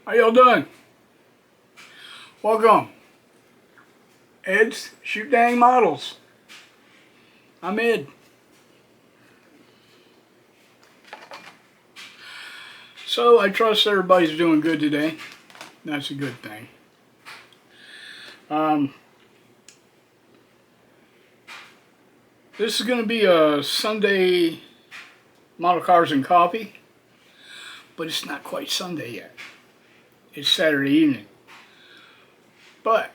How y'all doing? Welcome. Ed's Shoot Dang Models. I'm Ed. So I trust everybody's doing good today. That's a good thing. This is going to be a Sunday Model Cars and Coffee, but it's not quite Sunday yet. It's Saturday evening. But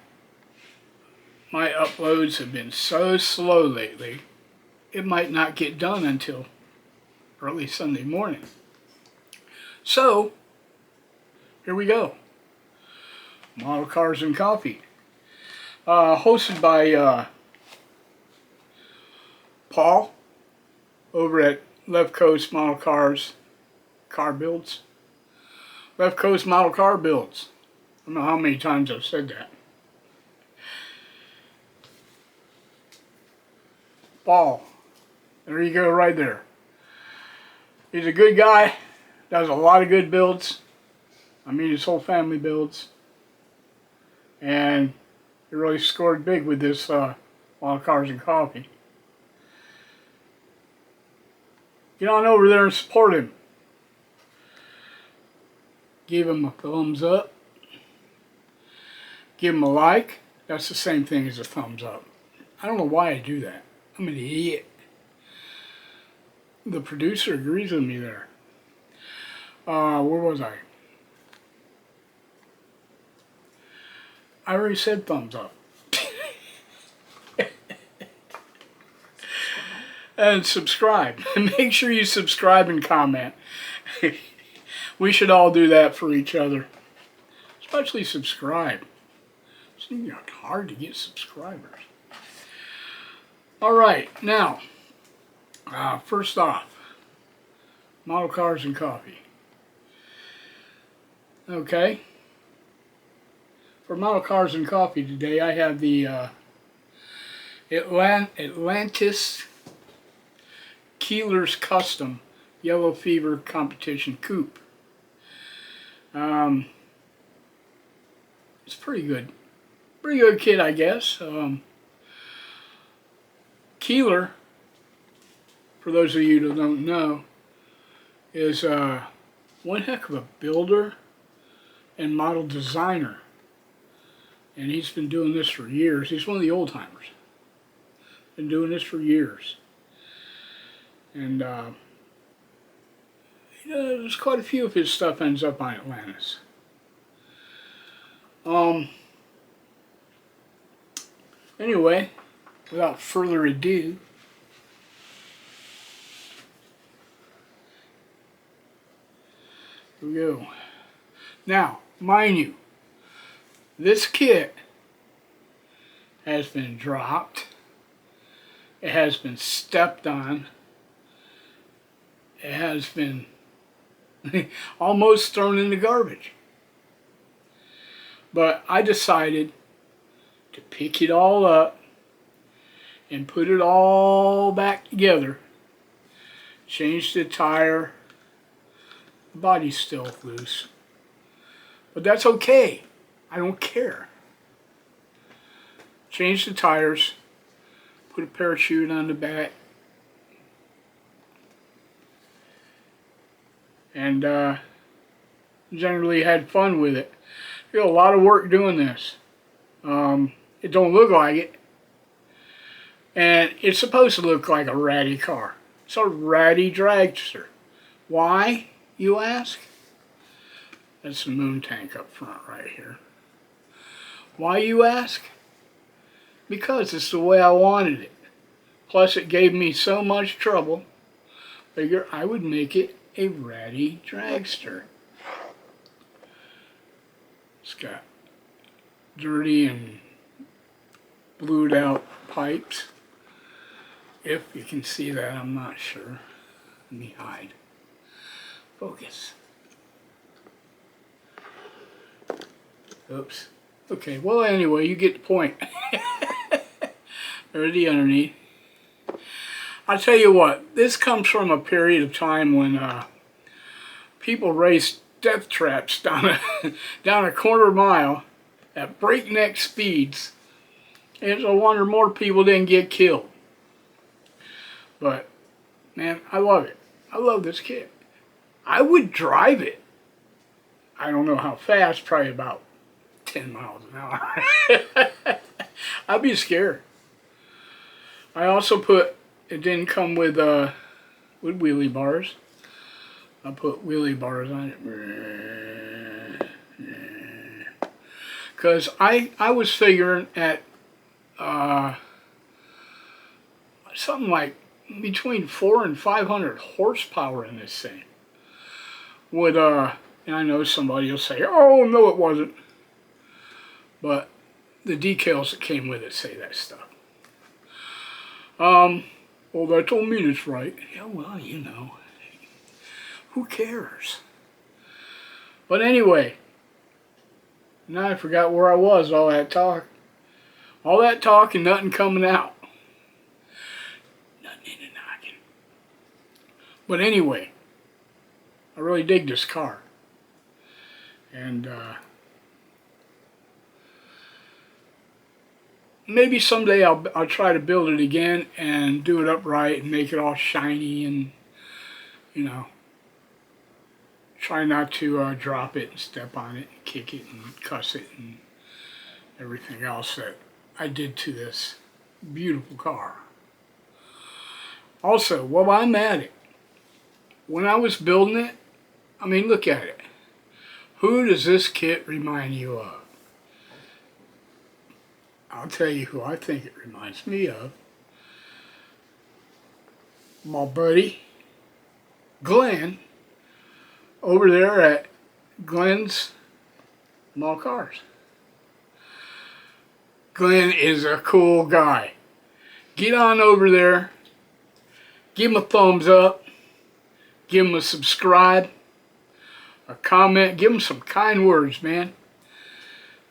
my uploads have been so slow lately, it might not get done until early Sunday morning. So, here we go. Model Cars and Coffee. Hosted by Paul over at Left Coast Model Cars Car Builds. Left Coast Model Car Builds. I don't know how many times I've said that. Paul. There you go right there. He's a good guy. Does a lot of good builds. I mean, his whole family builds. And he really scored big with this Model Cars and Coffee. Get on over there and support him. Give him a thumbs up. Give him a like. That's the same thing as a thumbs up. I don't know why I do that. I'm an idiot. The producer agrees with me there. Where was I? I already said thumbs up. And subscribe. Make sure you subscribe and comment. We should all do that for each other. Especially subscribe. It's hard to get subscribers. Alright, now, first off, Model Cars and Coffee. Okay. For Model Cars and Coffee today, I have the Atlantis Keeler's Custom Yellow Fever Competition Coupe. It's pretty good. Pretty good kit, I guess. Keeler, for those of you that don't know, is one heck of a builder and model designer. And he's been doing this for years. He's one of the old timers. Been doing this for years. And there's quite a few of his stuff ends up on Atlantis. Anyway, without further ado, here we go. Now, mind you, this kit has been dropped. It has been stepped on. It has been almost thrown in the garbage. But I decided to pick it all up and put it all back together. Change the tire. The body's still loose. But that's okay. I don't care. Change the tires. Put a parachute on the back. And generally had fun with it. Did a lot of work doing this. It don't look like it. And it's supposed to look like a ratty car. It's a ratty dragster. Why, you ask? That's the moon tank up front right here. Why, you ask? Because it's the way I wanted it. Plus it gave me so much trouble. Figure I would make it a ratty dragster. It's got dirty and blued out pipes. If you can see that, I'm not sure. Let me hide. Focus. Oops. Okay, well anyway, you get the point. Already underneath. I tell you what, this comes from a period of time when people raced death traps down a quarter mile at breakneck speeds. It's a wonder more people didn't get killed. But, man, I love it. I love this kit. I would drive it. I don't know how fast, probably about 10 miles an hour. I'd be scared. I also put, it didn't come with wheelie bars. I put wheelie bars on it. Because I was figuring at something like between 400 and 500 horsepower in this thing. Would, and I know somebody will say, oh, no, it wasn't. But the decals that came with it say that stuff. Well, that don't mean it's right. Yeah, well, you know. Who cares? But anyway, now I forgot where I was, all that talk. All that talk and nothing coming out. Nothing in the noggin. But anyway, I really dig this car. And maybe someday I'll try to build it again and do it upright and make it all shiny and, you know, try not to drop it and step on it and kick it and cuss it and everything else that I did to this beautiful car. Also, while I'm at it, when I was building it, I mean, look at it. Who does this kit remind you of? I'll tell you who I think it reminds me of. My buddy, Glenn, over there at Glenn's Mall Cars. Glenn is a cool guy. Get on over there, give him a thumbs up, give him a subscribe, a comment, give him some kind words, man.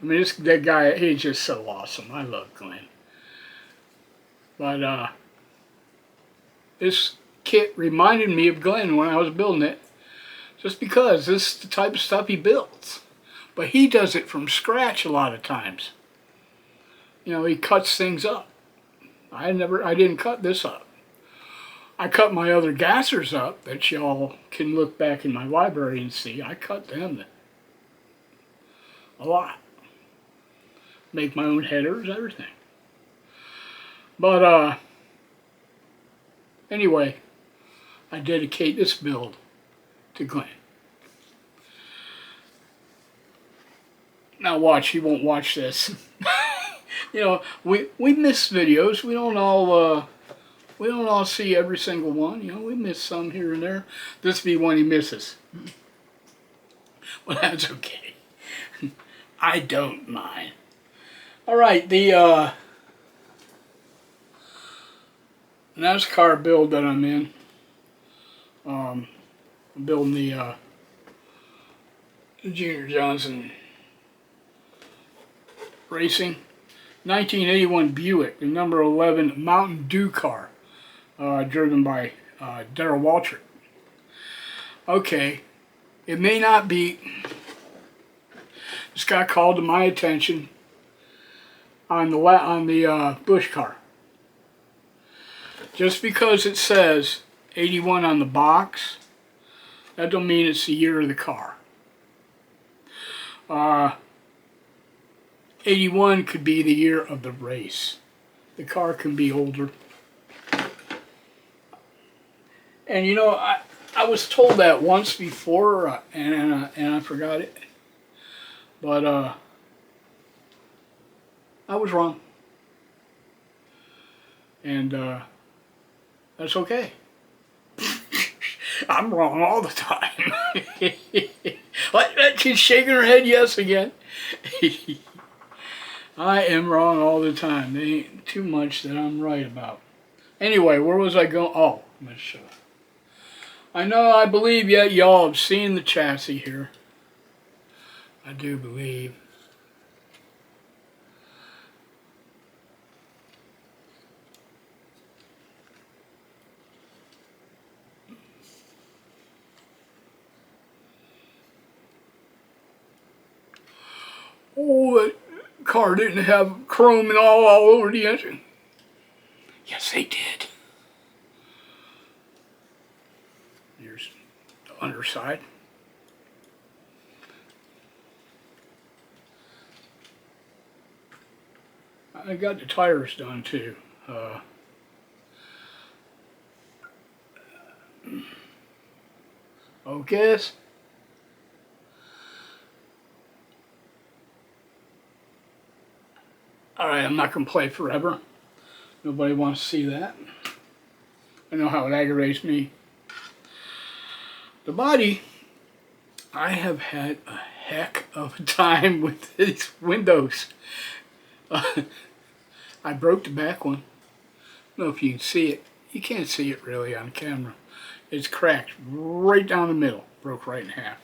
I mean, that guy, he's just so awesome. I love Glenn. But this kit reminded me of Glenn when I was building it, just because this is the type of stuff he builds. But he does it from scratch a lot of times. You know, he cuts things up. I didn't cut this up. I cut my other gassers up that y'all can look back in my library and see. I cut them a lot. Make my own headers, everything. But anyway, I dedicate this build to Glenn. Now watch, he won't watch this. You know, we miss videos. We don't all see every single one. You know, we miss some here and there. This be one he misses. Well, that's okay. I don't mind. All right, the NASCAR build that I'm in. I'm building the Junior Johnson Racing 1981 Buick, the number 11 Mountain Dew car, driven by Darrell Waltrip. Okay, it may not be. This guy called to my attention on the Bush car. Just because it says 81 on the box, that don't mean it's the year of the car. 81 could be the year of the race. The car can be older. And you know, I was told that once before, and I forgot it. But I was wrong. And that's okay. I'm wrong all the time. Like she's shaking her head yes again. I am wrong all the time. There ain't too much that I'm right about. Anyway, where was I going? Oh, I'm going to show. I believe yet y'all have seen the chassis here. I do believe. Oh, that car didn't have chrome and all over the engine. Yes, they did. Here's the underside. I got the tires done too. Focus. Alright, I'm not going to play forever. Nobody wants to see that. I know how it aggravates me. The body, I have had a heck of a time with these windows. I broke the back one. I don't know if you can see it. You can't see it really on camera. It's cracked right down the middle. Broke right in half.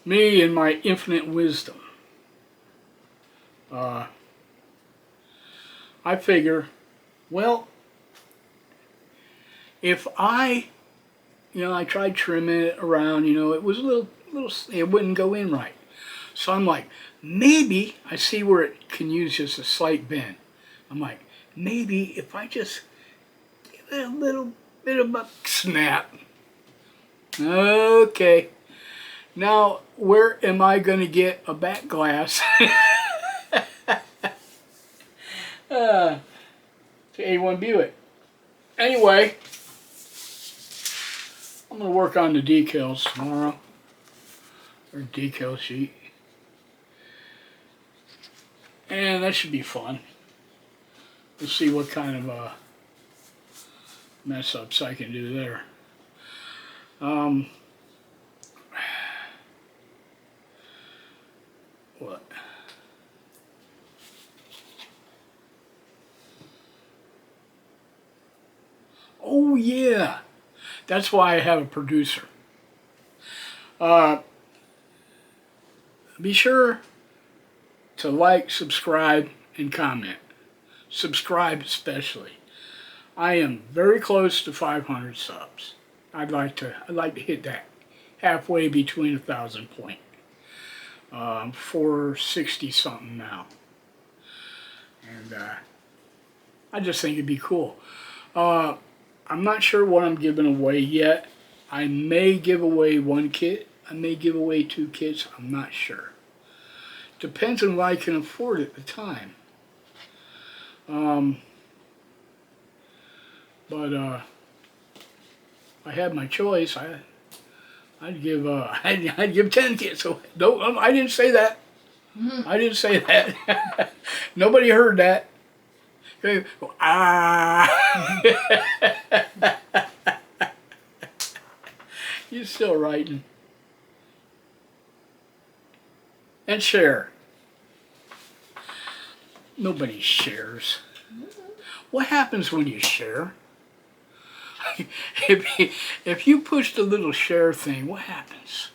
Me and my infinite wisdom. I figure, well, if I tried trimming it around, it was a little, it wouldn't go in right. So I'm like, maybe, I see where it can use just a slight bend. I'm like, maybe if I just give it a little bit of a snap. Okay. Now, where am I going to get a back glass? To A1 Buick. Anyway, I'm going to work on the decals tomorrow. Or decal sheet. And that should be fun. We'll see what kind of mess ups I can do there. What? Oh yeah, that's why I have a producer. Be sure to like, subscribe, and comment. Subscribe especially. I am very close to 500 subs. I'd like to hit that halfway between 1,000 point. 460 something now, and I just think it'd be cool. I'm not sure what I'm giving away yet. I may give away one kit. I may give away 2 kits. I'm not sure. Depends on what I can afford at the time. But if I had my choice, I'd give 10 kits. So don't, I didn't say that. I didn't say that. Nobody heard that. You're still writing. And share. Nobody shares. What happens when you share? If you push the little share thing, what happens?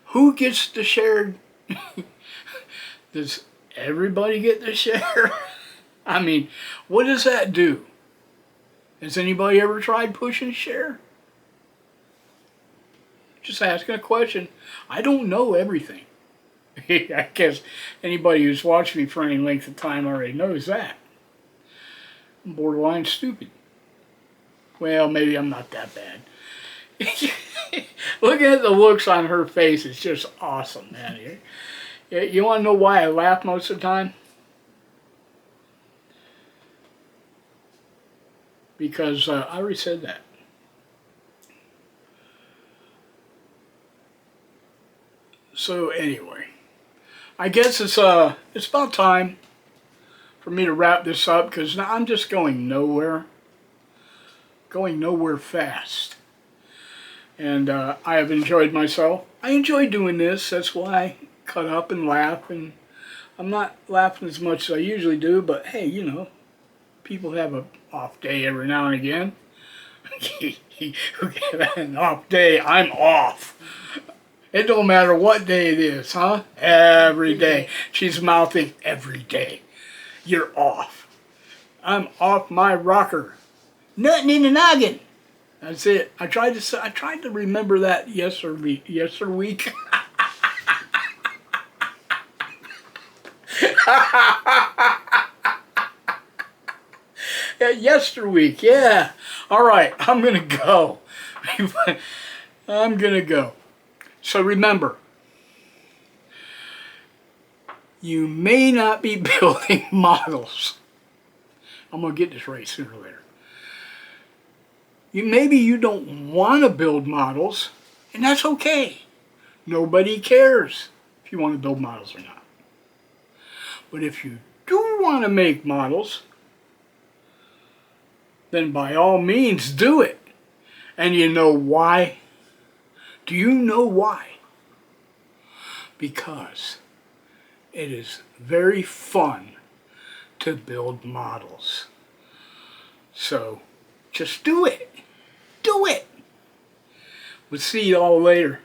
Who gets the shared? Does everybody get the share? I mean, what does that do? Has anybody ever tried pushing share? Just asking a question. I don't know everything. I guess anybody who's watched me for any length of time already knows that. I'm borderline stupid. Well, maybe I'm not that bad. Looking at the looks on her face, it's just awesome, man. You want to know why I laugh most of the time? Because I already said that. So anyway, I guess it's about time for me to wrap this up, because now I'm just going nowhere fast. And I have enjoyed myself. I enjoy doing this. That's why I cut up and laugh. And I'm not laughing as much as I usually do, but hey, people have an off day every now and again. An off day, I'm off. It don't matter what day it is, huh? Every day. She's mouthing every day. You're off. I'm off my rocker. Nothing in the noggin. That's it. I tried to remember that yesterday week. Yesterweek, yeah. All right, I'm going to go. I'm going to go. So remember, you may not be building models. I'm going to get this right sooner or later. Maybe you don't want to build models, and that's okay. Nobody cares if you want to build models or not. But if you do want to make models, then by all means do it. And you know why? Do you know why? Because it is very fun to build models. So just do it. Do it. We'll see you all later.